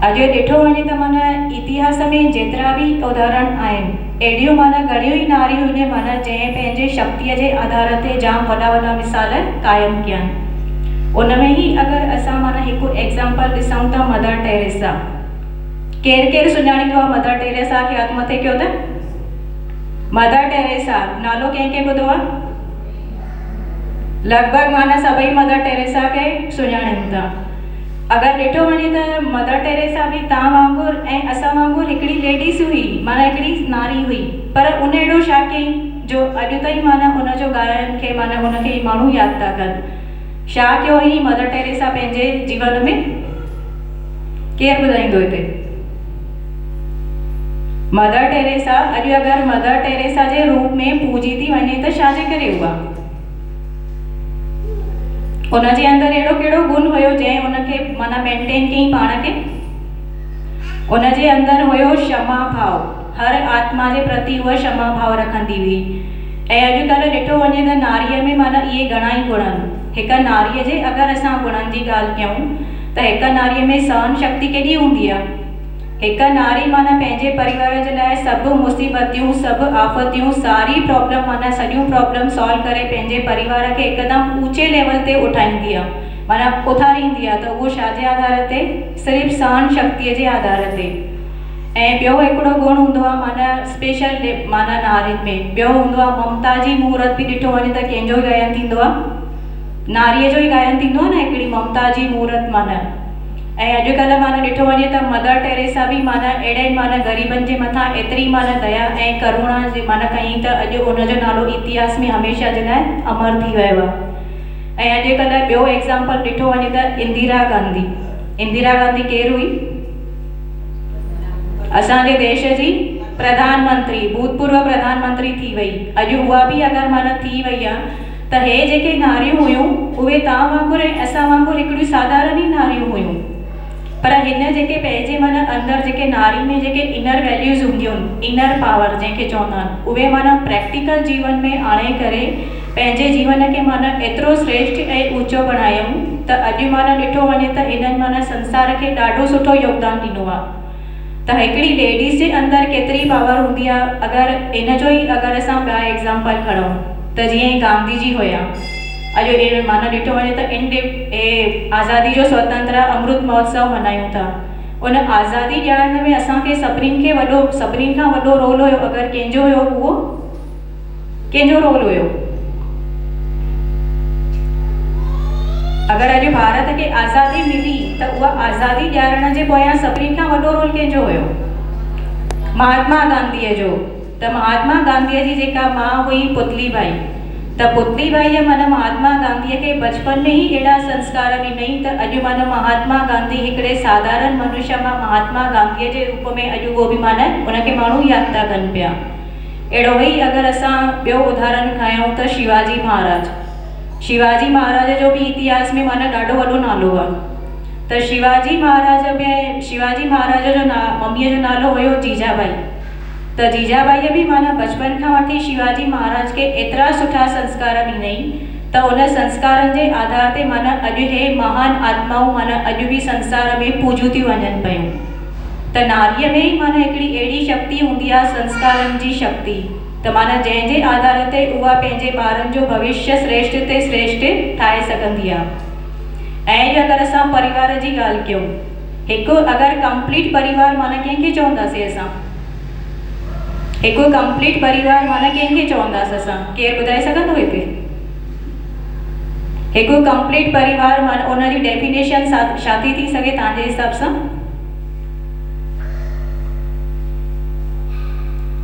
अॼु ॾिठो वञे त माना इतिहास में जेतिरा बि उदाहरण आहिनि एॾियूं माना घणियूं ई नारियूं आहिनि माना जंहिं पंहिंजे शक्तिअ जे आधार ते जाम वॾा वॾा मिसाल क़ाइमु कया आहिनि। उन में ई अगरि असां माना हिकु एग्ज़ाम्पल ॾिसूं त मदर टेरेसा। केरु केरु सुञाणींदो आहे मदर टेरेसा खे? हथ मथे कयो त। मदर टेरेसा नालो कंहिंखे ॿुधो आहे? लॻभॻि माना सभई मदर टेरेसा खे सुञाणनि था। अगर ॾिठो वञे त मदर टेरेसा भी तव्हां वांगुरु ऐं असां वांगुरु हिकिड़ी लेडीज़ हुई, माना हिकिड़ी नारी हुई, पर उन अहिड़ो छा कयईं जो अॼु ताईं माना उनजो गायन खे माना उनखे माण्हू यादि था कनि। छा कयो हुई मदर टेरेसा पंहिंजे जीवन में? केरु ॿुधाईंदो हिते? मदर टेरेसा अॼु अगरि मदर टेरेसा जे रूप में पूजी थी वञे त छाजे करे हुआ? उनजे अंदर अहिड़ो कहिड़ो गुण हुयो जंहिं उनखे माना मेंटेन कयईं पाण खे? उनजे अंदर हुयो क्षमा भाव। हर आत्मा जे प्रति उहा क्षमा भाव रखंदी हुई। ऐं अॼुकल्ह ॾिठो वञे त नारीअ में माना इहे घणा ई गुण आहिनि। हिकु नारीअ जे अगरि असां गुणनि जी ॻाल्हि कयूं त हिकु नारीअ में सहन शक्ति केॾी हूंदी आहे। हिकु नारी माना पंहिंजे परिवार जे लाइ सभु मुसीबतियूं, सभु आफ़तियूं, सारी प्रॉब्लम माना सॼियूं प्रॉब्लम सॉल्व करे पंहिंजे परिवार खे हिकदमि ऊचे लेवल ते उठाईंदी आहे, माना उथारींदी आहे। त उहो छाजे आधार ते? सिर्फ़ु सहन शक्तिअ जे आधार ते। ऐं ॿियो हिकिड़ो गुण हूंदो आहे माना स्पेशल माना नारियुनि में, ॿियो हूंदो आहे ममता जी मूरत। बि ॾिठो वञे त कंहिंजो गायन थींदो आहे? नारीअ जो ई गायन थींदो आहे न, हिकिड़ी ममता जी मूरत माना। ऐं अॼुकल्ह माना ॾिठो वञे त मदर टेरेसा बि माना अहिड़े माना ग़रीबनि जे मथां एतिरी माना दया ऐं करुणा जे माना कयईं त अॼु उनजो नालो इतिहास में हमेशह जे लाइ अमर थी वियो आहे। ऐं अॼुकल्ह ॿियो एग्ज़ाम्पल ॾिठो वञे त इंदिरा गांधी। इंदिरा गांधी केरु हुई? असांजे देश जी प्रधानमंत्री, भूतपूर्व प्रधानमंत्री थी वई। अॼु उहा बि अगरि माना थी वई आहे त हे जेके नारियूं हुयूं उहे तव्हां वांगुरु ऐं असां वांगुरु हिकिड़ियूं साधारण ई नारियूं हुयूं, पर हिन जेके पंहिंजे माना अंदरि जेके नारी में जेके इनर वैल्यूज़ हूंदियूं आहिनि, इनर पावर जंहिंखे चवंदा आहिनि, उहे माना प्रैक्टिकल जीवन में आणे करे पंहिंजे जीवन खे माना एतिरो श्रेष्ठ ऐं ऊचो बणायूं त अॼु माना ॾिठो वञे त इन्हनि माना संसार खे ॾाढो सुठो योगदान ॾिनो आहे। त हिकिड़ी लेडीज़ जे अंदरि केतिरी पावर हूंदी आहे। अगरि इन जो ई अगरि असां ॿिया एग्ज़ाम्पल खणूं त जीअं गांधी जी हुया, अॼु माना ॾिठो वञे त आज़ादी जो स्वतंत्र अमृत महोत्सव मल्हायूं था। उन आज़ादी ॾियारण में असांखे सभिनीनि खां वॾो रोल हुयो। अगरि कंहिंजो हुयो, उहो कंहिंजो रोल हुयो? अगरि अॼु भारत खे आज़ादी मिली त उहा आज़ादी ॾियारण जे पोयां सभिनीनि खां वॾो रोल कंहिंजो हुयो? महात्मा गांधीअ जो। त महात्मा गांधीअ जी जेका माउ हुई पुतली बाई, त पुतली बाईअ माना महात्मा गांधीअ खे बचपन में ई अहिड़ा संस्कार ॾिनई त अॼु माना महात्मा गांधी हिकिड़े साधारण मनुष्य मां महात्मा गांधीअ जे रूप में अॼु उहो बि माना उनखे माण्हू यादि था कनि पिया। अहिड़ो ई अगरि असां ॿियो उदाहरण खयूं त शिवाजी महाराज। शिवाजी महाराज जो बि इतिहास में माना ॾाढो वॾो नालो आहे। त शिवाजी महाराज जो मम्मीअ जो नालो हुयो जीजाबाई। त जीजाबाईअ बि माना बचपन खां वठी शिवाजी महाराज खे एतिरा सुठा संस्कार ॾिनई त उन संस्कारनि जे आधार ते माना अॼु हे महान आत्माऊं माना अॼु बि संसार में पूजियूं थी वञनि पियूं। त नारीअ में ई माना हिकिड़ी अहिड़ी शक्ति हूंदी आहे, संस्कारनि जी शक्ति, त माना जंहिंजे आधार ते उहा पंहिंजे ॿारनि जो भविष्य श्रेष्ठ ते श्रेष्ठ ठाहे सघंदी आहे। ऐं अगरि असां परिवार जी ॻाल्हि कयूं, हिकु अगरि कंप्लीट परिवार माना कंहिंखे चवंदासीं असां? हिकु कंप्लीट परिवार माना कंहिंखे चवंदासीं असां? केरु ॿुधाए सघंदो हिते? हिकु कंप्लीट परिवार माना उनजी डेफिनेशन छा थी सघे तव्हांजे हिसाब सां?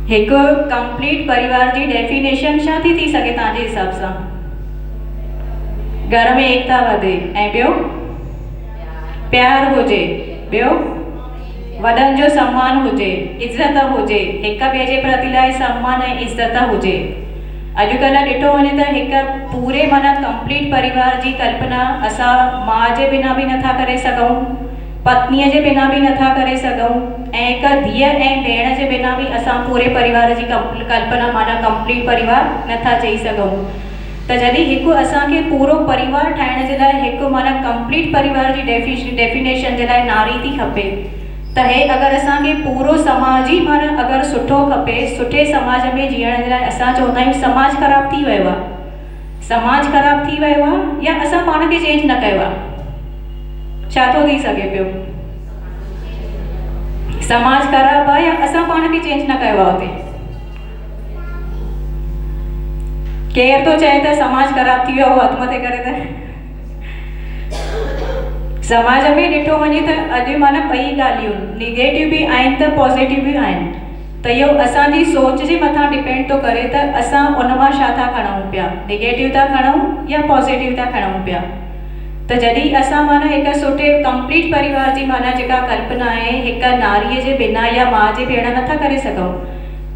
हिकु कंप्लीट परिवार जी डेफिनेशन छा थी सघे तव्हांजे हिसाब सां? घर में एकता वधे, ऐं ॿियो प्यार हुजे, ॿियो वॾनि जो सम्मान हुजे, इज़त हुजे, हिक ॿिए जे प्रति लाइ सम्मान ऐं इज़त हुजे। अॼुकल्ह ॾिठो वञे त हिकु पूरे माना कंप्लीट परिवार जी कल्पना असां माउ जे बिना बि नथा करे सघूं, पत्नीअ जे बिना बि नथा करे सघूं, ऐं हिकु धीअ ऐं भेण जे बिना बि असां पूरे परिवार जी कल्पना माना कंप्लीट परिवार नथा चई सघूं। त जॾहिं हिकु असांखे पूरो परिवार ठाहिण जे लाइ हिकु माना कंप्लीट परिवार जी डेफिनेशन जे लाइ नारी थी खपे, त हे अगरि असांखे पूरो समाज ई माना अगरि सुठो खपे, सुठे समाज में जीअण जे लाइ असां चवंदा आहियूं समाज ख़राब थी वियो आहे, समाज ख़राब थी वियो आहे या असां पाण खे चेंज न कयो आहे? छा थो थी सघे पियो? समाज ख़राब आहे या असां पाण खे चेंज न कयो आहे? हुते केर थो चए त समाज ख़राब थी वियो आहे? हथ मथे करे त समाज में ॾिठो वञे त अॼु माना ॿई ॻाल्हियूं निगेटिव बि आहिनि त पॉज़िटिव बि आहिनि, त इहो असांजी सोच जे मथां डिपेंड थो करे त असां उन मां छा था खणूं पिया, निगेटिव था खणूं या पॉज़िटिव था खणूं पिया। त जॾहिं असां माना हिकु सुठे कंप्लीट परिवार जी माना जेका कल्पना आहे हिकु नारीअ जे बिना या माउ जे भेण नथा करे सघूं,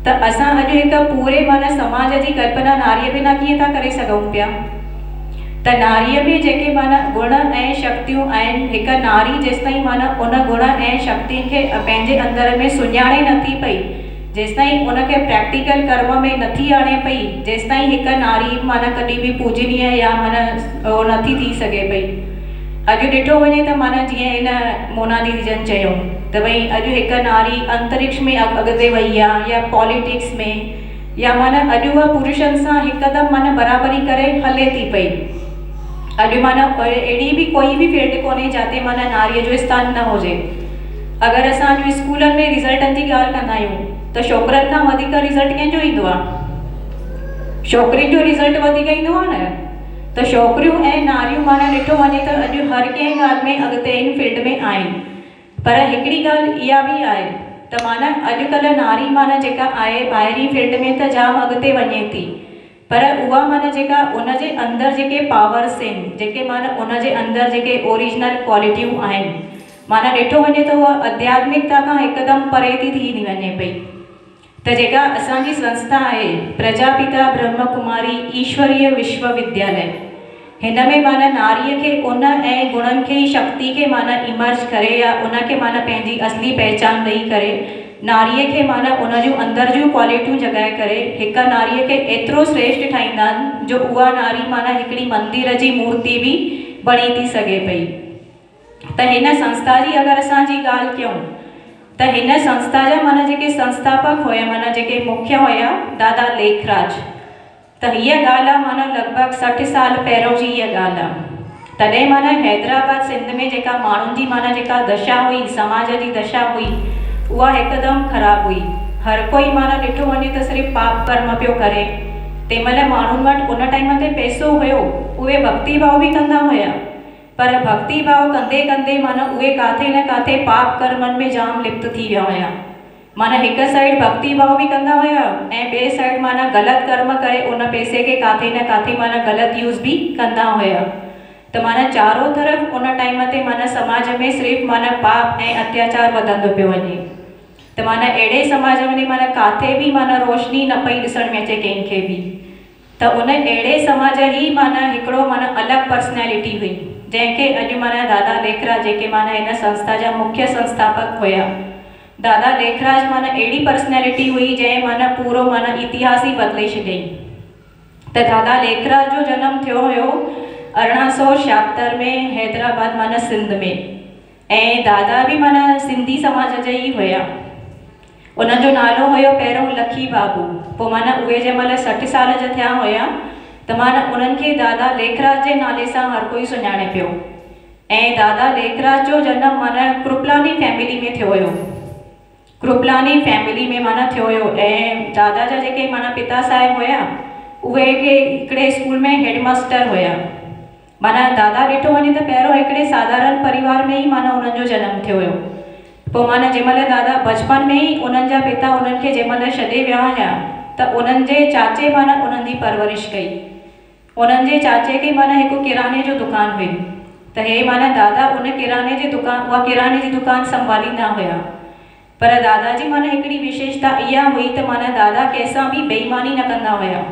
त असां अॼु हिकु पूरे माना समाज जी कल्पना नारीअ बिना कीअं था करे सघूं पिया? त नारीअ में जेके माना गुण ऐं शक्तियूं आहिनि, हिकु नारी जेसिताईं माना उन गुण ऐं शक्तियुनि खे पंहिंजे अंदर में सुञाणे नथी पई, जेसिताईं उनखे प्रैक्टिकल कर्म में नथी आणे पई, जेसिताईं हिकु नारी माना कॾहिं बि पूजनीय या माना उहो नथी थी सघे पई। अॼु ॾिठो वञे त माना जीअं हिन मोना दीदी जन चयो त भई अॼु हिकु नारी अंतरिक्ष में अॻिते वई आहे या पॉलिटिक्स में, या माना अॼु उहा पुरुषनि सां हिकदमि माना बराबरी करे हले थी पई। अॼु माना अहिड़ी बि कोई बि फील्ड कोन्हे जिते माना नारीअ जो स्थान न हुजे। अगरि असां अॼु स्कूलनि में रिज़ल्टनि जी ॻाल्हि कंदा आहियूं त छोकिरनि खां वधीक रिज़ल्ट कंहिंजो ईंदो आहे? छोकिरियुनि जो रिज़ल्ट वधीक ईंदो आहे न। त छोकिरियूं ऐं नारियूं माना ॾिठो वञे त अॼु हर कंहिं ॻाल्हि में अॻिते इन फील्ड में आहिनि, पर हिकिड़ी ॻाल्हि इहा बि आहे त माना अॼुकल्ह नारी माना जेका आहे ॿाहिरीं फील्ड में त जाम अॻिते वञे थी, पर उहा माना जेका उनजे अंदरि जेके पावर्स आहिनि, जेके माना उनजे अंदरि जेके ओरिजिनल क्वालिटियूं आहिनि, माना ॾिठो वञे त उहा आध्यात्मिकता खां हिकदमि परे थी वञे पई। त जेका असांजी संस्था आहे प्रजापिता ब्रह्म कुमारी ईश्वरीय विश्वविद्यालय, हिन में माना नारीअ खे उन ऐं गुणनि खे शक्ति खे माना इमर्ज करे या उनखे माना पंहिंजी असली पहचान ॾेई करे नारीअ खे माना उन जूं अंदर जूं क्वालिटियूं जगाए करे हिकु नारीअ खे एतिरो श्रेष्ठ ठाहींदा आहिनि जो उहा नारी माना हिकिड़ी मंदिर जी मूर्ति बि बणी थी सघे पई। त हिन संस्था जी अगरि असांजी ॻाल्हि कयूं त हिन संस्था जा माना जेके संस्थापक हुया, माना जेके मुख्य हुया दादा लेखराज, त हीअ ॻाल्हि आहे माना लॻभॻि 60 साल पहिरों जी हीअ ॻाल्हि आहे। तॾहिं माना हैदराबाद सिंध में जेका माण्हुनि जी माना जेका दशा हुई, समाज जी दशा हुई, उहा हिकदमि ख़राबु हुई। हर कोई माना ॾिठो वञे त सिर्फ़ु पाप कर्म पियो करे। तंहिं महिल माण्हुनि वटि उन टाइम ते पैसो हुयो, उहे भक्ति भाव बि कंदा हुया, पर भक्ति भाव कंदे कंदे माना उहे काथे न काथे पाप कर्मनि में जाम लिप्त थी विया हुया। माना हिकु साइड भक्ति भाव बि कंदा हुया ऐं ॿिए साइड माना ग़लति कर्म करे उन पैसे खे काथे न काथे माना ग़लति यूज़ बि कंदा हुया। त माना चारों तरफ़ उन टाइम ते माना समाज में सिर्फ़ु माना पाप ऐं अत्याचार वधंदो पियो वञे। त माना अहिड़े समाज में माना काथे बि माना रोशनी न पई ॾिसण में अचे कंहिंखे बि। त उन अहिड़े समाज ई माना हिकिड़ो माना अलॻि पर्सनैलिटी हुई, जंहिंखे अॼु माना दादा लेखराज जेके माना हिन संस्था जा मुख्य संस्थापक हुया, दादा लेखराज माना अहिड़ी पर्सनैलिटी हुई जंहिं माना पूरो माना इतिहास ई बदिले छॾियईं। त दादा लेखराज जो जनमु थियो हुयो 1876 में हैदराबाद माना सिंध में, ऐं दादा बि माना सिंधी समाज जा ई हुया। उनजो नालो हुयो पहिरियों लखी बाबू। पोइ माना उहे जंहिं महिल 60 साल जा थिया हुया त माना उन्हनि खे दादा लेखराज जे नाले सां हर कोई सुञाणे पियो। ऐं दादा लेखराज जो जनमु माना कृपलानी फैमिली में थियो हुयो। कृपलानी फैमिली में माना थियो हुयो ऐं दादा जा जेके माना पिता साहिब हुया उहे हिकिड़े स्कूल में हेडमास्टर हुया। माना दादा ॾिठो वञे त पहिरियों हिकिड़े साधारण परिवार में ई माना उन्हनि जो जनमु थियो हुयो। पोइ माना जंहिंमहिल दादा बचपन में ई उन्हनि जा पिता उन्हनि खे जंहिंमहिल छॾे विया हुया त उन्हनि जे चाचे माना उन्हनि जी परवरिश कई। उन्हनि जे चाचे खे माना हिकु किराने जो दुकानु हुई, त हे माना दादा उहा किराने जी दुकानु संभालींदा हुया। पर दादा जी माना हिकिड़ी विशेषता इहा हुई त माना दादा कंहिंसां बि बेईमानी न कंदा हुया।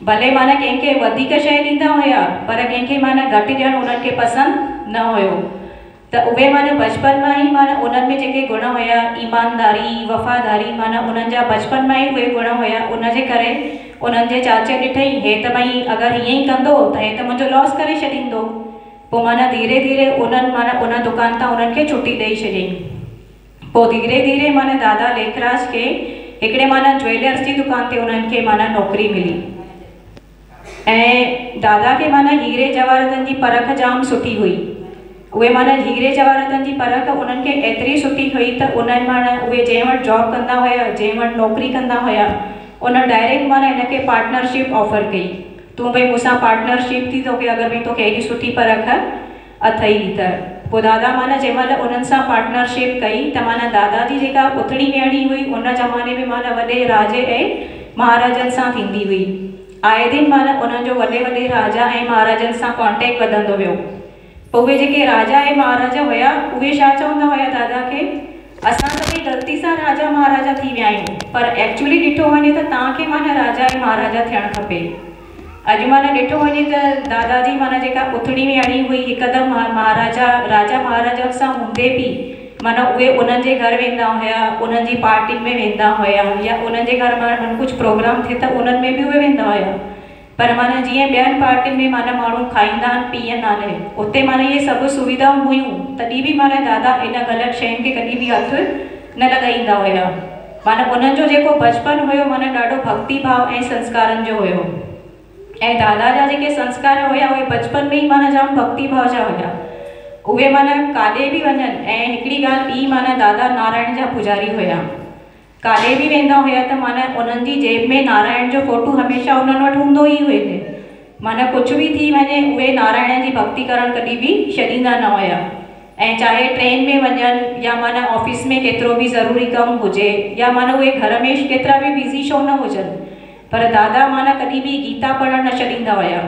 भले माना कंहिंखे वधीक शइ ॾींदा हुया पर कंहिंखे माना घटि ॾियणु उन्हनि खे पसंदि न हुयो। त उहे माना बचपन मां ई माना उन्हनि में जेके गुण हुया, ईमानदारी, वफ़ादारी, माना उन्हनि जा बचपन मां ई उहे गुण हुया। उनजे करे उन्हनि जे चाचे ॾिठई हे त भई अगरि हीअं ई कंदो त हे त मुंहिंजो लॉस करे छॾींदो। पोइ माना धीरे धीरे उन्हनि माना उन दुकान तां उन्हनि खे छुटी ॾेई छॾियईं। पोइ धीरे धीरे माना दादा लेखराज के हिकिड़े माना ज्वेलर्स जी दुकान ते उन्हनि खे माना नौकरी मिली ऐं दादा के माना हीरे जवाहरातनि जी परख जाम सुठी हुई। उहे माना हीरे जवाहरातनि जी परख उन्हनि खे एतिरी सुठी हुई त उन्हनि माना उहे जंहिं वटि जॉब कंदा हुया, जंहिं वटि नौकरी कंदा हुया, उन डायरेक्ट माना हिनखे पार्टनरशिप ऑफर कई, तूं भई मूंसां पार्टनरशिप थी, तोखे अगरि भई तोखे एॾी सुठी परख अथई त। पोइ दादा माना जंहिं महिल उन्हनि सां पार्टनरशिप कई त माना दादा जी जेका उथड़ी वेहणी हुई उन ज़माने में माना वॾे राजे ऐं महाराजनि सां थींदी हुई। आए दिन माना उन्हनि जो वॾे वॾे राजा ऐं महाराजनि सां कॉन्टेक्ट वधंदो वियो। पोइ उहे जेके राजा ऐं महाराजा हुया उहे छा चवंदा हुया दादा खे, असां त भई ग़लती सां राजा महाराजा थी विया आहियूं, पर एक्चुअली ॾिठो वञे त तव्हांखे माना राजा ऐं महाराजा थियणु खपे। अॼु माना ॾिठो वञे त दादाजी माना जेका उथड़ी वेहणी हुई हिकदमि राजा महाराजा सां हूंदे बि माना उहे उन्हनि जे घर वेंदा हुया, उन्हनि जी पार्टी में वेंदा हुया, या उन्हनि जे घर माना कुझु प्रोग्राम थिए त उन्हनि में बि उहे वेंदा हुया। पर माना जीअं ॿियनि पार्टियुनि में माना माण्हू खाईंदा आहिनि पीअंदा आहिनि, उते माना इहे सभु सुविधाऊं हुयूं, तॾहिं बि माना दादा इन ग़लति शयुनि खे कॾहिं बि हथु न लॻाईंदा हुया। माना उन्हनि जो जेको बचपन हुयो माना ॾाढो भक्ति भाव ऐं संस्कारनि जो हुयो। ऐं दादा जा जेके संस्कार हुया उहे बचपन में ई माना जाम भक्ति भाव जा हुया। उहे माना काॾे बि वञनि, ऐं हिकिड़ी ॻाल्हि ॿी माना दादा नारायण जा पुजारी हुया। काॾे बि वेंदा हुया त माना उन्हनि जी जेब में नारायण जो फोटो हमेशह उन्हनि वटि हूंदो ई हुए। माना कुझु बि थी वञे उहे नारायण जी भक्ति करणु कॾहिं बि छॾींदा न हुया। ऐं चाहे ट्रेन में वञनि या माना ऑफिस में केतिरो बि ज़रूरी कमु हुजे, या माना उहे घर में केतिरा बि बिज़ी छो न हुजनि, पर दादा माना कॾहिं बि गीता पढ़णु न छॾींदा हुया।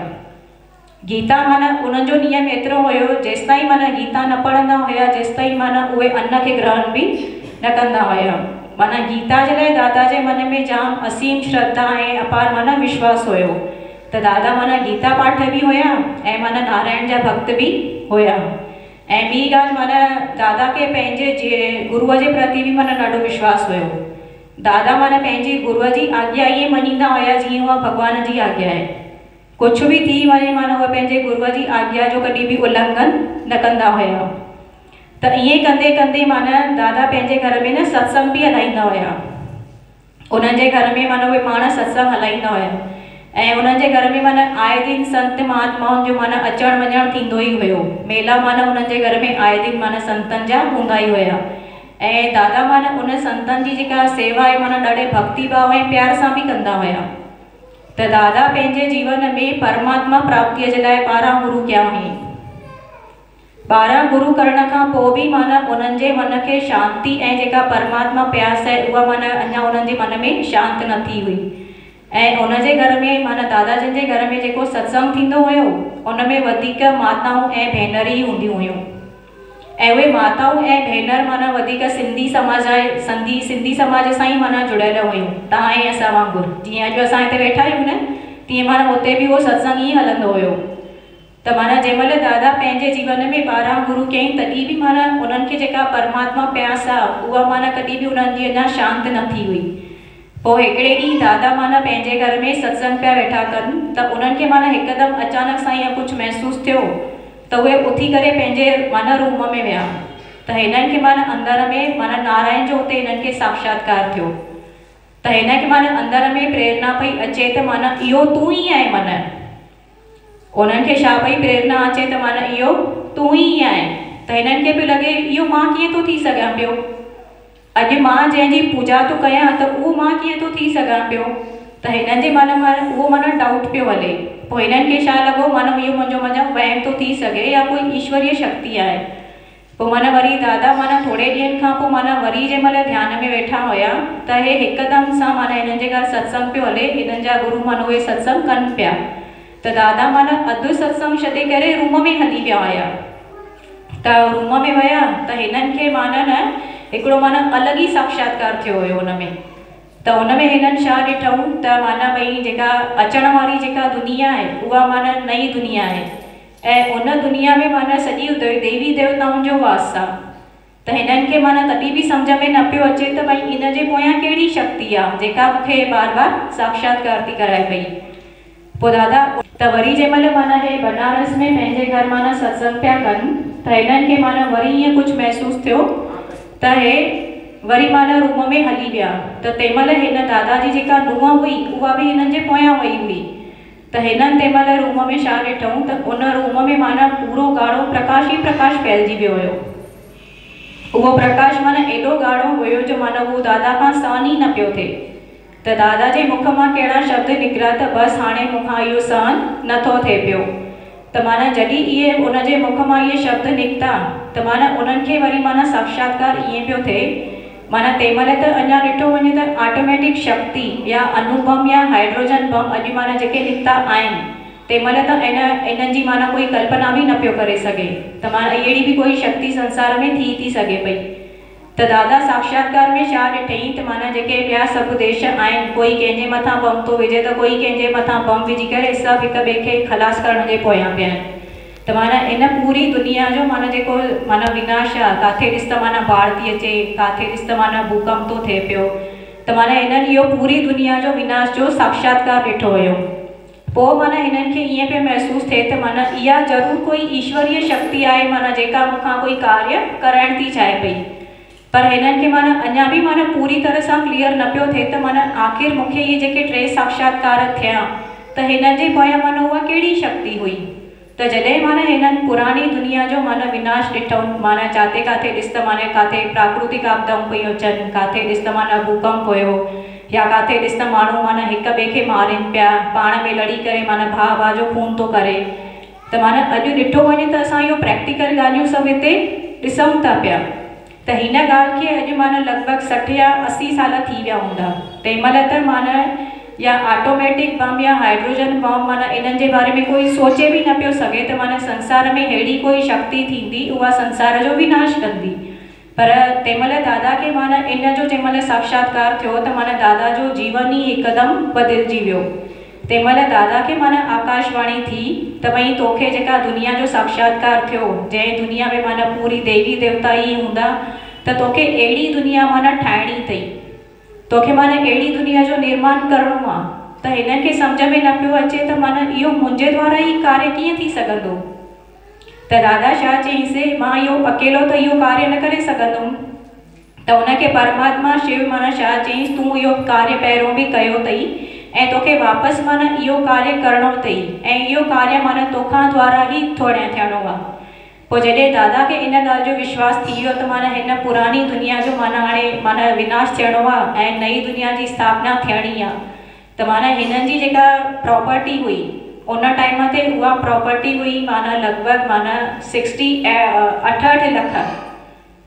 गीता माना उन्हनि जो नियम एतिरो हुयो, जेसिताईं माना गीता न पढ़ंदा हुया जेसिताईं माना उहे अन्न खे ग्रहण बि न कंदा हुया। माना गीता जे लाइ दादा जे मन में जाम असीम श्रद्धा ऐं अपार माना विश्वास हुयो। त दादा माना गीता पाठ बि हुया ऐं माना नारायण जा भक्त बि हुया। ऐं ॿी ॻाल्हि माना दादा खे पंहिंजे गुरूअ जे प्रति बि माना ॾाढो विश्वास हुयो। दादा माना पंहिंजी गुरूअ जी आज्ञा ईअं मञींदा हुया जीअं उहा भॻवान जी आज्ञा आहे। कुझु बि थी वञे माना उहे पंहिंजे गुरूअ जी आज्ञा जो कॾहिं बि उल्लंघन न कंदा हुया। त ईअं कंदे कंदे माना दादा पंहिंजे घर में न सत्संग बि हलाईंदा हुया। उन्हनि जे घर में माना उहे पाण सत्संग हलाईंदा हुया ऐं उन्हनि जे घर में माना आए दिन संत महात्माउनि जो माना अचणु वञणु थींदो ई हुयो। मेला माना उन्हनि जे घर में आए दिन माना संतनि जा हूंदा ई हुया। ऐं दादा माना उन संतनि जी जेका सेवा आहे माना ॾाढे भक्ति भाव ऐं प्यार सां बि कंदा हुया। त दादा पंहिंजे जीवन में परमात्मा प्राप्तिअ जे लाइ 12 गुरू कया हुई। 12 गुरू करण खां पोइ बि माना उन्हनि जे मन खे शांती ऐं जेका परमात्मा प्यास आहे उहा माना अञा उन्हनि जे मन में शांति न थी हुई। ऐं उनजे घर में माना दादा जन जे घर में जेको सत्संग थींदो हुयो उन में वधीक माताऊं ऐं भेनर ई हूंदियूं हुयूं। ऐं उहे माताऊं ऐं भेनर माना वधीक सिंधी समाज सां ई माना जुड़ियल हुयूं। तव्हां ऐं असां वांगुरु जीअं अॼु असां हिते वेठा आहियूं न, तीअं माना हुते बि उहो सत्संग ई हलंदो हुयो। त माना जंहिंमहिल दादा पंहिंजे जीवन में 12 गुरू कयईं तॾहिं बि माना उन्हनि खे जेका परमात्मा प्यास आहे उहा माना कॾहिं बि उन्हनि जी अञा शांति न थी हुई। पोइ हिकिड़े ॾींहुं दादा माना पंहिंजे घर में सत्संग पिया वेठा कनि त उन्हनि खे माना हिकदमि अचानक सां ईअं कुझु महसूसु थियो त उहे उथी करे पंहिंजे माना रूम में विया। त हिननि खे माना अंदर में माना नारायण जो हुते हिननि खे साक्षात्कार थियो। त हिन खे माना अंदर में प्रेरणा पई अचे त माना इहो तूं ई आहे। माना उन्हनि खे छा पई प्रेरणा अचे त माना इहो तूं ई आहे। त हिननि खे पियो लॻे इहो मां कीअं थो थी सघां पियो, अॼु मां जंहिंजी पूजा थो कयां त उहो मां कीअं थो थी सघां पियो। त हिननि जे मन में उहो माना डाउट पियो हले। पोइ हिननि खे छा लॻो माना इहो मुंहिंजो वहम थो थी सघे या कोई ईश्वरीय शक्ति आहे। पोइ माना वरी दादा माना थोरे ॾींहंनि खां पोइ माना वरी जंहिं महिल ध्यान में वेठा हुया त हे हिकदमि सां माना हिननि जे घर सत्संग पियो हले। हिननि जा गुरू माना उहे सत्संग कनि पिया। त दादा माना अधु सत्संग छॾे करे रूम में हली विया हुया। त रूम में विया त हिननि खे माना न हिकिड़ो माना अलॻि ई साक्षात्कार थियो हुयो हुन में। त हुन में हिननि छा ॾिठऊं त माना भई जेका अचण वारी जेका दुनिया आहे उहा माना नई दुनिया आहे ऐं उन दुनिया में माना सॼी देवी देवताउनि जो वास आहे। त हिननि खे माना तॾहिं बि सम्झ में न पियो अचे त भई इन जे पोयां कहिड़ी शक्ति आहे जेका मूंखे बार बार साक्षात्कार थी कराए पई। पोइ दादा त वरी जंहिं महिल माना हे बनारस में पंहिंजे घर माना सत्संग पिया कनि त हिननि खे माना वरी ईअं कुझु महसूसु थियो त हे वरी माना रूम में हली विया त तंहिंमहिल हिन दादाजी जेका नुंहुं हुई उहा बि हिननि जे पोयां वई हुई। त हिननि तंहिंमहिल रूम में छा ॾिठऊं त उन रूम में माना पूरो ॻाढ़ो प्रकाश ई प्रकाश फैलिजी वियो हुयो। उहो प्रकाश माना एॾो ॻाढ़ो हुयो जो माना उहो दादा खां सहन ई न पियो थिए। त दादा जे मुख मां कहिड़ा शब्द निकिरा त बसि हाणे मूंखां इहो सहन नथो थिए पियो। त माना जॾहिं इहे उनजे मुख मां इहे शब्द निकिता त माना उन्हनि खे वरी माना साक्षात्कार ईअं पियो थिए। माना तंहिंमहिल त अञा ॾिठो वञे त ऑटोमेटिक शक्ति या अणुबम या हाइड्रोजन बम अॼु माना जेके निकिता आहिनि तंहिंमहिल त इन्हनि जी माना कोई कल्पना बि न पियो करे सघे त माना अहिड़ी बि कोई शक्ति संसार में थी सघे पई। त दादा साक्षात्कार में छा ॾिठईं त माना जेके ॿिया सभु देश आहिनि कोई कंहिंजे मथां बम थो विझे त कोई कंहिंजे मथां बम विझी करे सभु हिक ॿिए खे ख़लास करण जे पोयां पिया आहिनि। त माना इन पूरी दुनिया जो माना जेको माना विनाश आहे, किथे ॾिस त माना बाढ़ थी अचे, किथे ॾिस त माना भूकंप थो थिए पियो। त माना इन्हनि इहो पूरी दुनिया जो विनाश जो साक्षात्कार ॾिठो हुयो। पोइ माना हिननि खे ईअं पियो महसूसु थिए त माना इहा ज़रूरु कोई ईश्वरीय शक्ति आहे माना जेका मूंखां कोई कार्य कराइण थी चाहे पई। पर हिननि खे माना अञा बि माना पूरी तरह सां क्लियर न पियो थिए त माना आख़िर मूंखे इहे जेके 3 साक्षात्कार थिया त हिननि जे पोयां माना उहा कहिड़ी शक्ति हुई। त जॾहिं माना हिननि पुराणी दुनिया जो माना विनाश ॾिठो माना जिते किथे ॾिस त माना किथे प्राकृतिक आपदाऊं पयूं अचनि, किथे ॾिस त माना भूकंप हुयो या किथे ॾिस त माण्हू माना हिक ॿिए खे मारनि पिया, पाण में लड़ी करे माना भाउ जो खून थो करे। त माना अॼु ॾिठो वञे त असां इहो प्रैक्टिकल ॻाल्हियूं सभु हिते ॾिसूं था पिया। त हिन ॻाल्हि खे अॼु माना लॻभॻि 60 या 80 साल थी विया हूंदा। तंहिंमहिल त माना या ऑटोमेटिक बम या हाइड्रोजन बम माना इन्हनि जे बारे में कोई सोचे बि न पियो सघे त माना संसार में अहिड़ी कोई शक्ति थींदी उहा संसार जो विनाश कंदी। पर तंहिंमहिल दादा खे माना इन जो जंहिंमहिल साक्षात्कार थियो त माना दादा जो जीवन ई हिकदमि बदिलजी वियो। तंहिंमहिल दादा खे माना आकाशवाणी थी त भई तोखे जेका दुनिया जो साक्षात्कार थियो, जंहिं दुनिया में माना पूरी देवी देवता ई हूंदा त तोखे अहिड़ी दुनिया माना ठाहिणी अथई, तोखे माना अहिड़ी दुनिया जो निर्माण करणो आहे। त हिननि खे सम्झ में न पियो अचे त माना इहो मुंहिंजे द्वारा ई कार्य कीअं थी सघंदो। त दादा छा चईंसि, मां इहो अकेलो त इहो कार्य न करे सघंदुमि। त उनखे परमात्मा शिव माना छा चईंसि, तूं इहो कार्य पहिरियों बि कयो अथई ऐं तोखे वापसि माना इहो कार्य करणो अथई ऐं इहो कार्य माना तोखां द्वारा ई थियणो आहे। पोइ जॾहिं दादा खे इन ॻाल्हि जो विश्वास थी वियो त माना हिन पुराणी दुनिया जो माना हाणे माना विनाश थियणो आहे ऐं नई दुनिया जी स्थापना थियणी आहे। त माना हिननि जी जेका प्रॉपर्टी हुई उन टाइम ते उहा प्रॉपर्टी हुई माना लॻभॻि माना 68 लख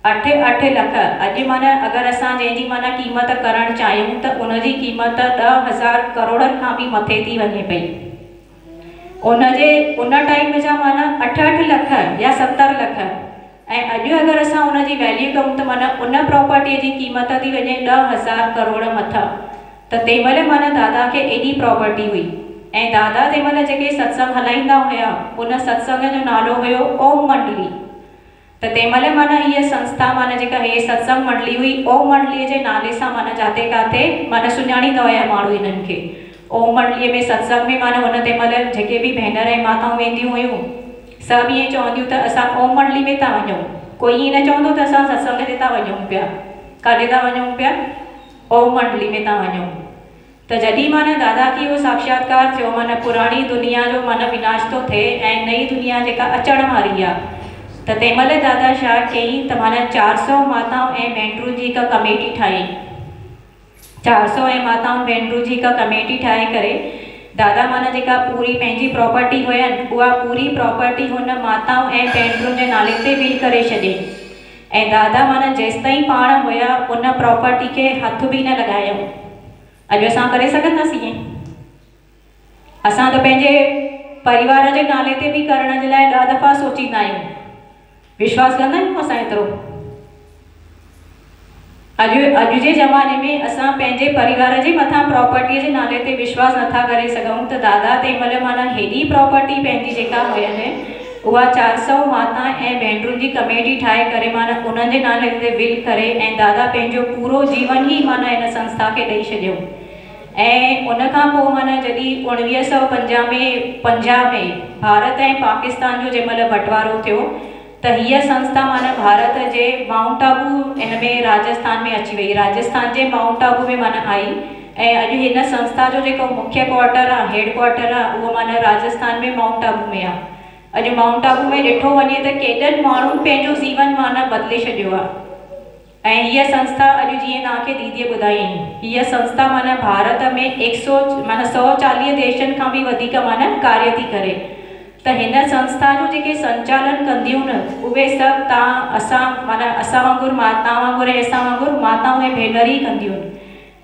8 लख। अॼु माना अगरि असां जंहिंजी माना क़ीमत करणु चाहियूं त उनजी क़ीमत 10,000 करोड़नि खां बि मथे थी वञे पई। उन टाइम जा माना 68 लख या 70 लख ऐं अॼु अगरि असां उनजी वैल्यू कयूं त माना उन प्रॉपर्टीअ जी क़ीमत थी वञे 10,000 करोड़ मथां। त तंहिंमहिल माना दादा खे एॾी प्रॉपर्टी हुई ऐं दादा तंहिंमहिल जेके सत्संग हलाईंदा हुया उन सत्संग जो नालो हुयो ओम मंडली। त तंहिंमहिल माना हीअ संस्था माना जेका हे सत्संग मंडली हुई ओम मंडलीअ जे नाले सां माना जाते काथे माना सुञाणींदा हुया माण्हू हिननि खे। ओम मंडलीअ में सत्संग में माना हुन तंहिंमहिल जेके बि भेनर ऐं माताऊं वेंदियूं हुयूं सभु ईअं चवंदियूं त असां ओम मंडली में था वञूं। कोई ईअं न चवंदो त असां सत्संग ते था वञूं पिया, काॾे था वञूं पिया, ओम मंडली में था वञूं। त जॾहिं माना दादा खे इहो साक्षात्कार थियो माना पुराणी दुनिया जो माना विनाश थो थिए ऐं नई दुनिया जेका अचण वारी आहे त तंहिंमहिल दादा छा कयईं त माना 400 माताऊं ऐं भेनरुनि जी हिकु कमेटी ठाही। 400 ऐं माताऊं भेनरुनि जी हिकु कमेटी ठाहे करे दादा माना जेका पूरी पंहिंजी प्रॉपर्टी हुयनि उहा पूरी प्रॉपर्टी हुन माताऊं ऐं भेनरुनि जे नाले ते विल करे छॾियईं ऐं दादा माना जेसिताईं पाण हुया उन प्रॉपर्टी खे हथ बि न लॻायऊं। अॼु असां करे सघंदासीं ईअं? असां त पंहिंजे परिवार जे नाले ते बि करण जे लाइ 10 दफ़ा सोचींदा आहियूं। विश्वास कंदा आहियूं असां एतिरो? अॼु जे ज़माने में असां पंहिंजे परिवार जे मथां प्रॉपर्टीअ जे नाले ते विश्वास नथा करे सघूं। त दादा तंहिंमहिल माना हेॾी प्रॉपर्टी पंहिंजी जेका हुयनि उहा 400 माता ऐं भेनरुनि जी कमेटी ठाहे करे माना उन्हनि जे नाले ते विल करे ऐं दादा पंहिंजो पूरो जीवन ई माना हिन संस्था खे ॾेई छॾियो। ऐं उन खां पोइ माना जॾहिं 1950 में पंजाब में भारत ऐं पाकिस्तान जो जंहिंमहिल बंटवारो थियो त हीअ संस्था माना भारत जे माउंट आबू इन में राजस्थान में अची वई, राजस्थान जे माउंट आबू में माना आई। ऐं अॼु हिन संस्था जो जेको मुख्य क्वार्टर आहे, हेड क्वार्टर आहे, उहो माना राजस्थान में माउंट आबू में आहे। अॼु माउंट आबू में ॾिठो वञे त केॾनि माण्हुनि पंहिंजो जीवन माना बदिले छॾियो आहे। ऐं हीअ संस्था अॼु जीअं तव्हांखे दीदीअ ॿुधाई, हीअ संस्था माना भारत में 140 देशनि खां बि वधीक माना कार्य थी करे। त हिन संस्था जो जेके संचालन कंदियूं न, उहे सभु असां वांगुरु तव्हां वांगुरु ऐं असां वांगुरु माताऊं ऐं भेनर ई कंदियूं आहिनि।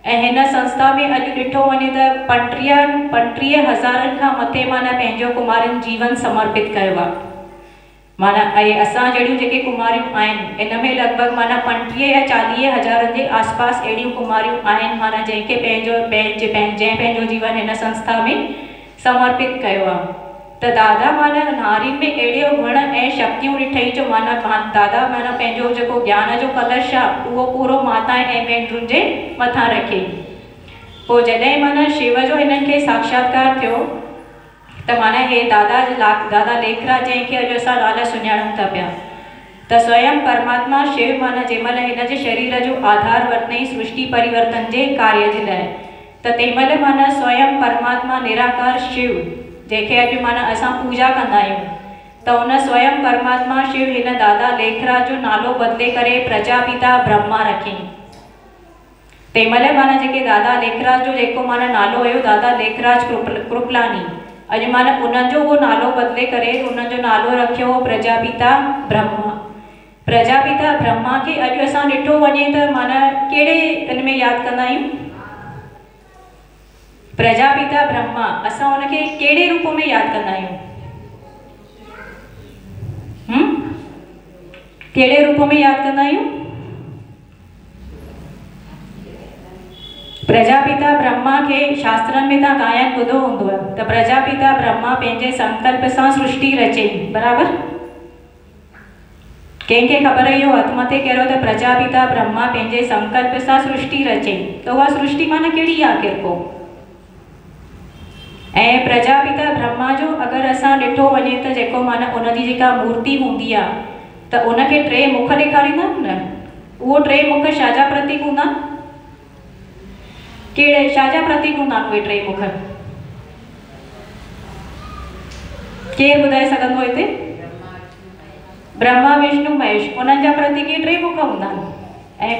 ऐं हिन संस्था में अॼु ॾिठो वञे त 35,000 खां मथे माना पंहिंजो कुमारियुनि जीवन समर्पित कयो आहे। माना ऐं असां जहिड़ियूं जेके कुमारियूं आहिनि, इन में लॻभॻि माना 35 या 40 हज़ार जे आसपास अहिड़ियूं कुमारियूं आहिनि माना जंहिंखे जंहिं पंहिंजो जीवन हिन संस्था में समर्पित कयो आहे। त दादा माना नारियुनि में अहिड़ियो गुण ऐं शक्तियूं ॾिठई जो माना दादा माना पंहिंजो जेको ज्ञान जो कलश आहे उहो पूरो माता ऐं भेनरुनि जे मथां रखे। पोइ जॾहिं माना शिव जो हिननि खे साक्षात्कार थियो त माना हे दादा लेखराज जंहिंखे अॼु असां नाला सुञाणूं था पिया, त स्वयं परमात्मा शिव माना जंहिंमहिल हिन जे शरीर जो आधार वरितई सृष्टि परिवर्तन जे कार्य जे लाइ, त तंहिंमहिल माना स्वयं परमात्मा निराकार शिव जंहिंखे अॼु माना असां पूजा कंदा आहियूं, त उन स्वयं परमात्मा शिव हिन दादा लेखराज जो नालो बदिले करे प्रजापिता ब्रह्मा रखियईं। तंहिंमहिल माना जेके दादा लेखराज जो जेको माना नालो हुयो दादा लेखराज कृपलानी, अॼु माना उन्हनि जो उहो नालो बदिले करे उन्हनि जो नालो रखियो प्रजापिता ब्रह्मा। प्रजापिता ब्रह्मा खे अॼु असां ॾिठो वञे त माना कहिड़े इन में यादि कंदा आहियूं? प्रजापिता ब्रह्मा असां उनखे कहिड़े रूप में यादि कंदा आहियूं? कहिड़े रूप में यादि कंदा आहियूं? प्रजापिता ब्रह्मा खे शास्त्रनि में तव्हां गायन ॿुधो हूंदो आहे त प्रजापिता ब्रह्मा पंहिंजे संकल्प सां सृष्टि रचई, बराबर? कंहिंखे ख़बर इहो हथ मथे कहिड़ो त प्रजापिता ब्रह्मा पंहिंजे संकल्प सां सृष्टि रचई, त उहा सृष्टि माना कहिड़ी आहे आख़िर को? ऐं प्रजापिता ब्रह्मा जो अगरि असां ॾिठो वञे त जेको माना उनजी जेका मूर्ति हूंदी आहे त उनखे 3 मुख ॾेखारींदा आहिनि न, उहो 3 मुख छाजा प्रतीक हूंदा? कहिड़े छाजा प्रतीक हूंदा उहे 3 मुख? केरु ॿुधाए सघंदो हिते? ब्रह्मा विष्णु महेश, उन्हनि जा प्रतीक 3 मुख हूंदा आहिनि। ऐं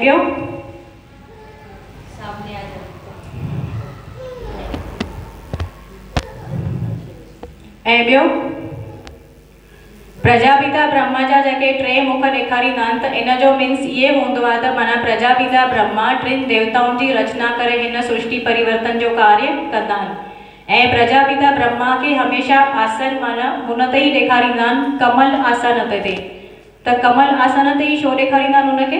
ॿियो प्रजापिता ब्रह्मा जा जेके 3 मुख ॾेखारींदा आहिनि त इन जो मीन्स इहे हूंदो आहे त माना प्रजापिता ब्रह्मा 3 देवताउनि जी रचना करे हिन सृष्टि परिवर्तन जो कार्य कंदा आहिनि। ऐं प्रजापिता ब्रह्मा खे हमेशह आसन माना हुन ते ई ॾेखारींदा आहिनि, कमल आसन ते। त कमल आसन ते ई छो ॾेखारींदा आहिनि हुनखे?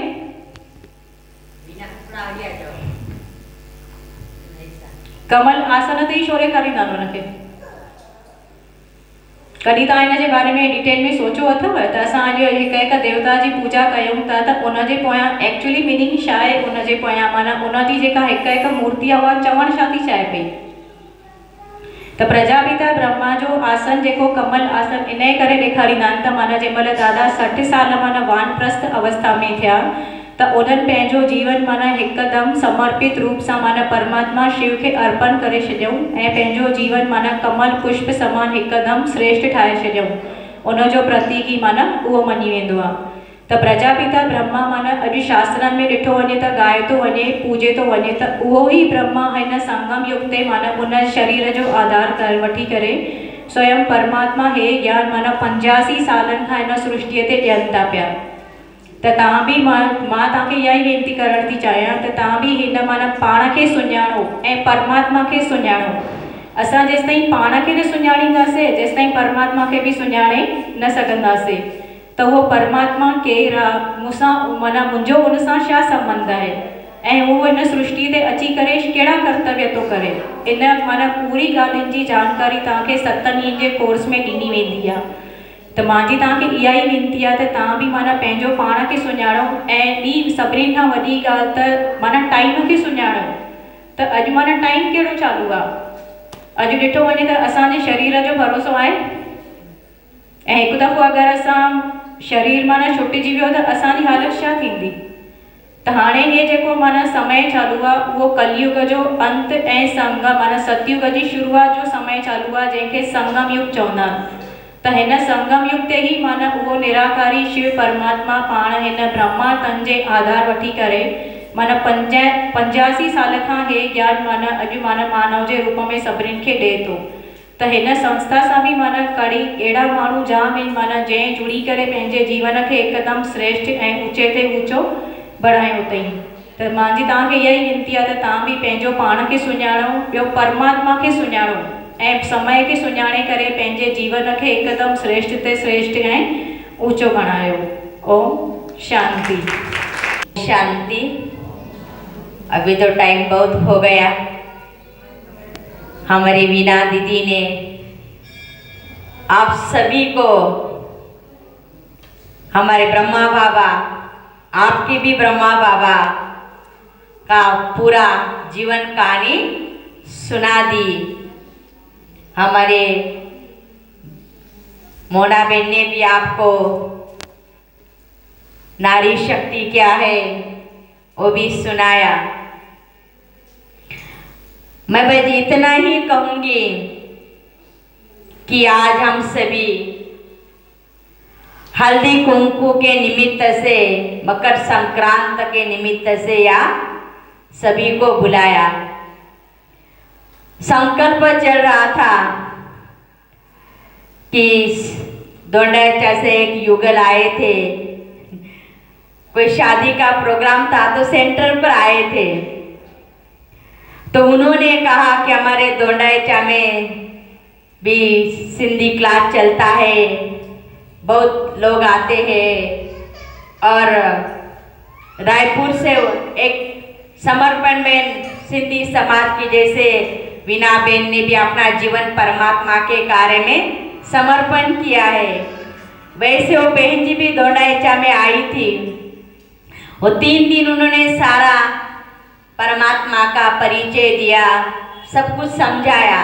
कमल आसन ते ई छो ॾेखारींदा आहिनि हुनखे? कॾहिं तव्हां हिन जे बारे में डिटेल में सोचो अथव त असां अॼु हिकु देवता जी पूजा कयूं था त उनजे पोयां एक्चुअली मीनिंग छा आहे? उनजे पोयां माना उनजी जेका हिकु मूर्ति आहे उहा चवणु छा थी चाहे पई? त प्रजापिता ब्रह्मा जो आसन जेको कमल आसन इन करे ॾेखारींदा आहिनि त माना जंहिंमहिल दादा 60 साल माना वानप्रस्थ अवस्था में थिया त उन्हनि पंहिंजो जीवन माना हिकदमि समर्पित रूप सां माना परमात्मा शिव खे अर्पण करे छॾियऊं ऐं पंहिंजो जीवन माना कमल पुष्प समान हिकदमि श्रेष्ठ ठाहे छॾियऊं। उनजो प्रतीक ई माना उहो मञी वेंदो आहे। त प्रजापिता ब्रह्मा माना अॼु शास्त्रनि में ॾिठो वञे त ॻाए थो वञे, पूजे थो वञे त उहो ई ब्रह्मा हिन संगम युग ते माना उन शरीर जो आधार कर वठी करे स्वयं परमात्मा हे ज्ञान माना 85 सालनि खां हिन सृष्टिअ ते ॾियनि था पिया। त तव्हां बि मां तव्हांखे इहा ई वेनती करणु थी चाहियां त तव्हां बि हिन माना पाण खे सुञाणो ऐं परमात्मा खे सुञाणो। असां जेसिताईं पाण खे न सुञाणींदासीं जेसिताईं परमात्मा खे बि सुञाणे न सघंदासीं। त उहो परमात्मा केरु आहे, मूंसां माना मुंहिंजो उन सां छा संबंध आहे ऐं उहो हिन सृष्टि ते अची करे कहिड़ा कर्तव्य थो करे, इन माना पूरी ॻाल्हियुनि जी जानकारी तव्हांखे 7 ॾींहंनि जे कोर्स में ॾिनी वेंदी आहे। त मुंहिंजी तव्हांखे इहा ई वेनती आहे त तव्हां बि माना पंहिंजो पाण खे सुञाणो ऐं ॿी सभिनी खां वॾी ॻाल्हि त माना टाइम खे सुञाणो। त अॼु माना टाइम कहिड़ो चालू आहे? अॼु ॾिठो वञे त असांजे शरीर जो भरोसो आहे। ऐं हिकु दफ़ो अगरि असां शरीर माना छुटिजी वियो त असांजी हालत छा थींदी। त हाणे हे जेको माना समय चालू आहे उहो कलयुग जो अंत ऐं संगम माना सतयुग जी शुरूआत जो समय चालू आहे, जंहिंखे संगम युग चवंदा आहिनि। त हिन संगम युग ते ही माना उहो निराकारी शिव परमात्मा पाण हिन ब्रह्मा तन जे आधार वठी करे माना 85 साल खां हे ज्ञान माना अॼु माना मानव जे रूप में सभिनीनि खे ॾिए थो। त हिन संस्था सां बि माना कड़ी अहिड़ा माण्हू जाम आहिनि माना जंहिं जुड़ी करे पंहिंजे जीवन खे हिकदमि श्रेष्ठ ऐं ऊचे ते ऊचो बढ़ायो अथई। त मुंहिंजी तव्हांखे इहा ई विनती आहे त तव्हां बि पंहिंजो पाण खे सुञाणो, ॿियो परमात्मा खे सुञाणो ऐं समय खे सुञाणे करे पंहिंजे जीवन खे हिकदमि श्रेष्ठ ते श्रेष्ठ ऐं ऊचो बणायो। ओम शांति शांति। अभी तो टाइम बहुत हो गया। हमारी वीणा दीदी ने आप सभी को, हमारे ब्रह्मा बाबा, आपके भी ब्रह्मा बाबा का पूरा जीवन कहानी सुना दी। हमारे मोना बहन ने भी आपको नारी शक्ति क्या है वो भी सुनाया। मैं बस इतना ही कहूँगी कि आज हम सभी हल्दी कुंकू के निमित्त से, मकर संक्रांत के निमित्त से या सभी को बुलाया। संकल्प चल रहा था कि दोंडाचा से एक युगल आए थे, कोई शादी का प्रोग्राम था तो सेंटर पर आए थे। तो उन्होंने कहा कि हमारे दोंडाचा में भी सिंधी क्लास चलता है, बहुत लोग आते हैं। और रायपुर से एक समर्पण में सिंधी समाज की जैसे वीणा बेन ने भी अपना जीवन परमात्मा के कार्य में समर्पण किया है, वैसे वो बहन जी भी दोंडाचा में आई थी। वो 3 दिन उन्होंने सारा परमात्मा का परिचय दिया, सब कुछ समझाया।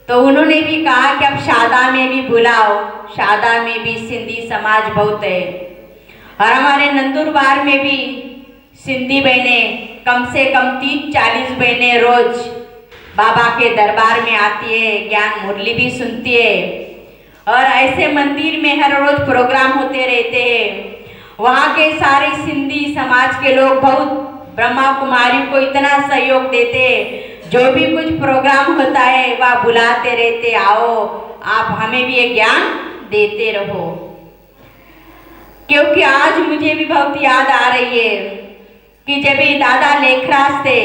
तो उन्होंने भी कहा कि अब शादा में भी बुलाओ, शादा में भी सिंधी समाज बहुत है। और हमारे नंदुरबार में भी सिंधी बहनें कम से कम 30-40 बहनें रोज बाबा के दरबार में आती है, ज्ञान मुरली भी सुनती है। और ऐसे मंदिर में हर रोज प्रोग्राम होते रहते हैं। वहाँ के सारे सिंधी समाज के लोग बहुत ब्रह्मा कुमारी को इतना सहयोग देते हैं, जो भी कुछ प्रोग्राम होता है वह बुलाते रहते, आओ आप हमें भी ये ज्ञान देते रहो। क्योंकि आज मुझे भी बहुत याद आ रही है कि जब ये दादा लेखराज थे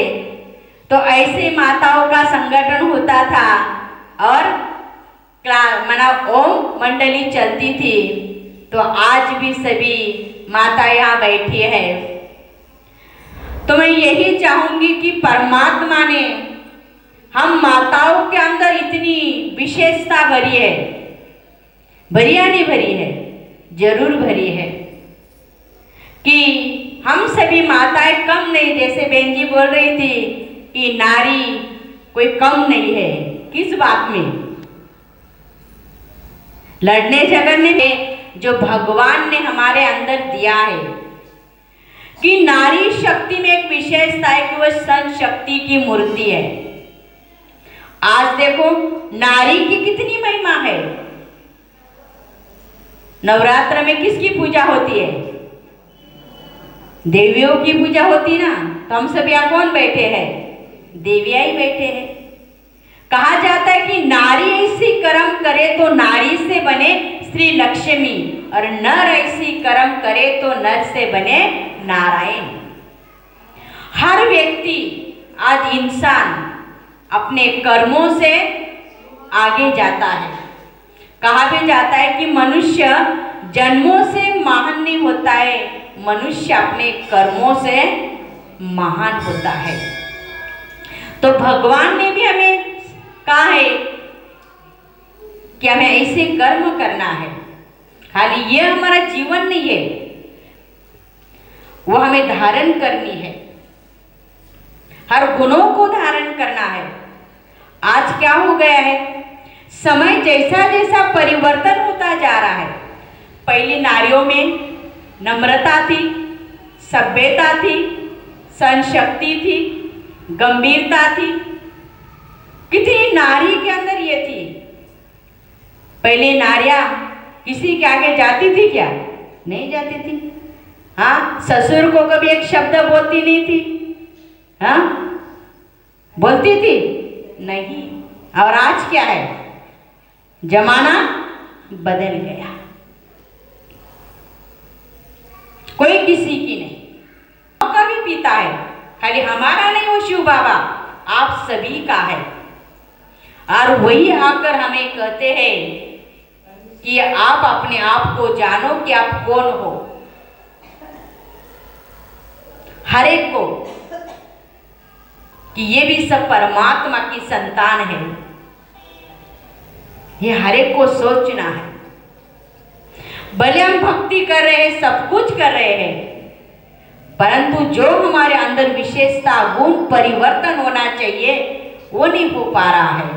तो ऐसे माताओं का संगठन होता था और मना ओम मंडली चलती थी। तो आज भी सभी माता यहाँ बैठी है। तो मैं यही चाहूंगी कि परमात्मा ने हम माताओं के अंदर इतनी विशेषता भरी है, भरी या नहीं भरी है? जरूर भरी है कि हम सभी माताएं कम नहीं, जैसे बहन जी बोल रही थी कि नारी कोई कम नहीं है। किस बात में? लड़ने झगड़ने में जो भगवान ने हमारे अंदर दिया है कि नारी शक्ति में एक विशेषता है कि वह सन शक्ति की मूर्ति है। आज देखो नारी की कितनी महिमा है। नवरात्र में किसकी पूजा होती है? देवियों की पूजा होती ना। तो हम सब यहाँ कौन बैठे हैं? देवियाँ ही बैठे हैं। कहा जाता है कि नारी ऐसी कर्म करे तो नारी से बने श्री लक्ष्मी, और नर ऐसी कर्म करे तो नर से बने नारायण। हर व्यक्ति आज इंसान अपने कर्मों से आगे जाता है। कहा भी जाता है कि मनुष्य जन्मों से महान नहीं होता है, मनुष्य अपने कर्मों से महान होता है। तो भगवान ने भी हमें कहा है कि हमें ऐसे कर्म करना है। खाली ये हमारा जीवन नहीं है, वो हमें धारण करनी है, हर गुणों को धारण करना है। आज क्या हो गया है, समय जैसा जैसा परिवर्तन होता जा रहा है, पहली नारियों में नम्रता थी, सभ्यता थी, सहनशक्ति थी, गंभीरता थी। कितनी नारी के अंदर ये थी। पहले नारियां किसी के आगे जाती थी क्या? नहीं जाती थी। हाँ, ससुर को कभी एक शब्द बोलती नहीं थी। हाँ, बोलती थी नहीं। और आज क्या है? जमाना बदल गया। कोई किसी की नहीं, का भी पीता है। खाली हमारा नहीं, वो शिव बाबा आप सभी का है। और वही आकर हमें कहते हैं कि आप अपने आप को जानो कि आप कौन हो। हर एक को कि ये भी सब परमात्मा की संतान है, ये हर एक को सोचना है। भले हम भक्ति कर रहे हैं, सब कुछ कर रहे हैं, परंतु जो हमारे अंदर विशेषता गुण परिवर्तन होना चाहिए वो नहीं हो पा रहा है।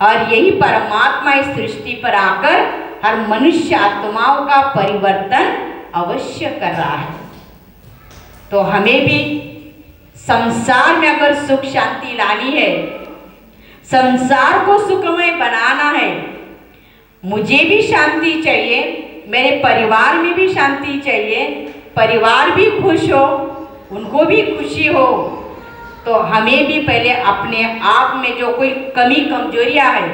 और यही परमात्मा इस सृष्टि पर आकर हर मनुष्य आत्माओं का परिवर्तन अवश्य कर रहा है। तो हमें भी संसार में अगर सुख शांति लानी है, संसार को सुखमय बनाना है, मुझे भी शांति चाहिए, मेरे परिवार में भी शांति चाहिए, परिवार भी खुश हो, उनको भी खुशी हो, तो हमें भी पहले अपने आप में जो कोई कमी कमजोरियां है,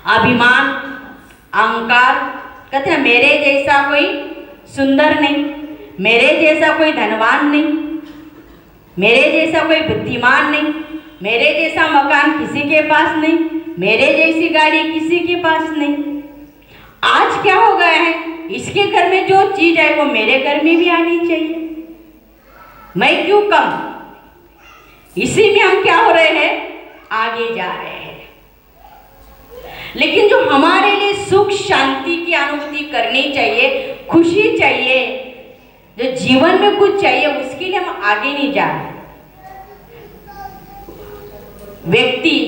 अभिमान, अहंकार, कहते हैं मेरे जैसा कोई सुंदर नहीं, मेरे जैसा कोई धनवान नहीं, मेरे जैसा कोई बुद्धिमान नहीं, मेरे जैसा मकान किसी के पास नहीं, मेरे जैसी गाड़ी किसी के पास नहीं। आज क्या हो गया है? इसके घर में जो चीज है वो मेरे घर में भी आनी चाहिए। मैं क्यों कम? इसी में हम क्या हो रहे हैं? आगे जा रहे हैं। लेकिन जो हमारे लिए सुख शांति की अनुभूति करनी चाहिए, खुशी चाहिए, जो जीवन में कुछ चाहिए, उसके लिए हम आगे नहीं जा रहे। व्यक्ति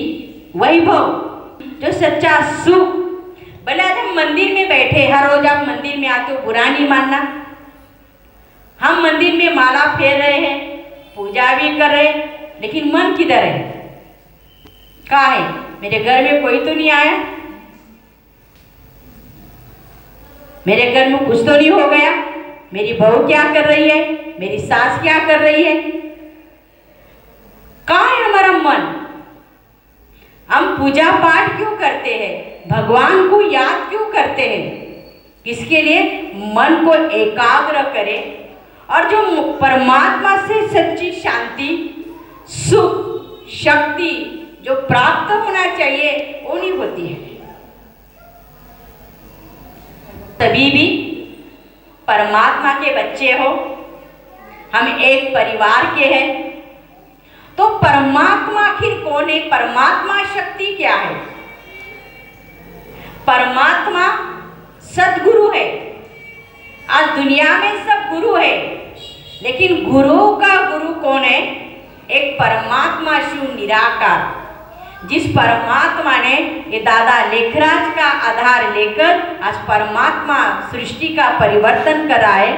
वैभव, जो सच्चा सुख, भले आज हम मंदिर में बैठे, हर रोज आप मंदिर में आते हो, बुरा नहीं मानना। हम मंदिर में माला फेर रहे हैं, पूजा भी कर रहे हैं, लेकिन मन किधर है? कहाँ है? मेरे घर में कोई तो नहीं आया, मेरे घर में कुछ तो नहीं हो गया, मेरी बहू क्या कर रही है, मेरी सास क्या कर रही है? कहाँ है हमारा मन? हम पूजा पाठ क्यों करते हैं? भगवान को याद क्यों करते हैं? किसके लिए? मन को एकाग्र करें और जो परमात्मा से सच्ची शांति, सुख, शक्ति जो प्राप्त होना चाहिए वो नहीं होती है। तभी भी परमात्मा के बच्चे हो, हम एक परिवार के हैं, तो परमात्मा आखिर कौन है? परमात्मा शक्ति क्या है? परमात्मा सद्गुरु है। आज दुनिया में सब गुरु है, लेकिन गुरु का गुरु कौन है? एक परमात्मा शिव निराकार, जिस परमात्मा ने ये दादा लेखराज का आधार लेकर आज परमात्मा सृष्टि का परिवर्तन कराए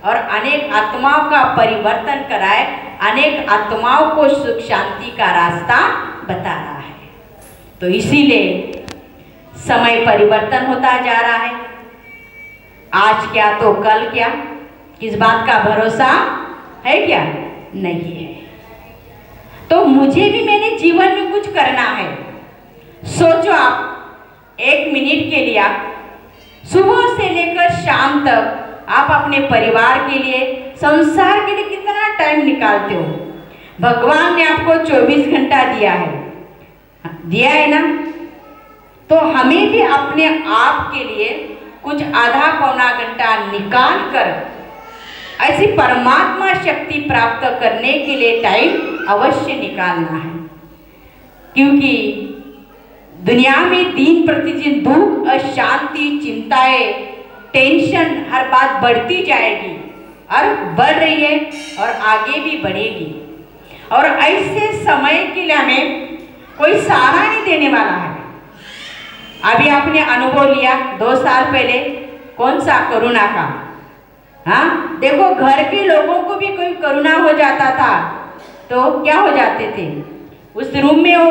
और अनेक आत्माओं का परिवर्तन कराए, अनेक आत्माओं को सुख शांति का रास्ता बता रहा है। तो इसीलिए समय परिवर्तन होता जा रहा है। आज क्या तो कल क्या, किस बात का भरोसा है क्या? नहीं है। तो मुझे भी मेरे जीवन में कुछ करना है। सोचो आप, 1 मिनट के लिए सुबह से लेकर शाम तक आप अपने परिवार के लिए, संसार के लिए कितना टाइम निकालते हो? भगवान ने आपको 24 घंटा दिया है ना? तो हमें भी अपने आप के लिए कुछ आधा पौना घंटा निकाल कर ऐसी परमात्मा शक्ति प्राप्त करने के लिए टाइम अवश्य निकालना है। क्योंकि दुनिया में दिन प्रतिदिन दुख, अशांति, चिंताएं, टेंशन, हर बात बढ़ती जाएगी और बढ़ रही है और आगे भी बढ़ेगी। और ऐसे समय के लिए हमें कोई सहारा नहीं देने वाला है। अभी आपने अनुभव लिया, 2 साल पहले कौन सा करुणा का। हाँ देखो, घर के लोगों को भी कोई करुणा हो जाता था तो क्या हो जाते थे, उस रूम में हो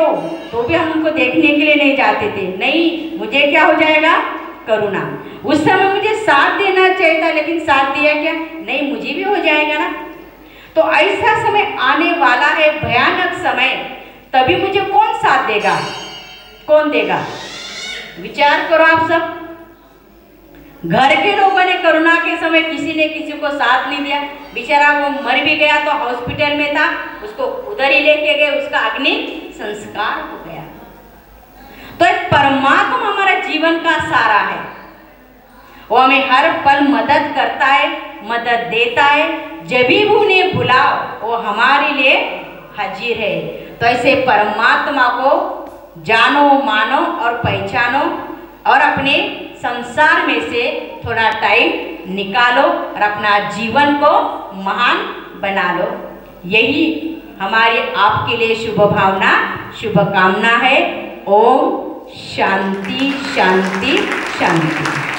तो भी हम उनको देखने के लिए नहीं जाते थे, नहीं मुझे क्या हो जाएगा, करुणा। उस समय मुझे साथ देना चाहिए था, लेकिन साथ दिया क्या, नहीं मुझे भी हो जाएगा ना। तो ऐसा समय आने वाला है, भयानक समय, तभी मुझे कौन साथ देगा, कौन देगा, विचार करो आप सब। घर के लोगों ने करुणा के समय किसी ने किसी को साथ नहीं दिया, बेचारा वो मर भी गया तो हॉस्पिटल में था, उसको उधर ही लेके गए, उसका अग्नि संस्कार हो गया। तो एक परमात्मा हमारा जीवन का सारा है, वो हमें हर पल मदद करता है, मदद देता है, जब भी उन्हें बुलाओ वो हमारे लिए हाजिर है। तो ऐसे परमात्मा को जानो, मानो और पहचानो और अपने संसार में से थोड़ा टाइम निकालो और अपना जीवन को महान बना लो। यही हमारी आपके लिए शुभ भावना, शुभकामना है। ओम शांति शांति शांति।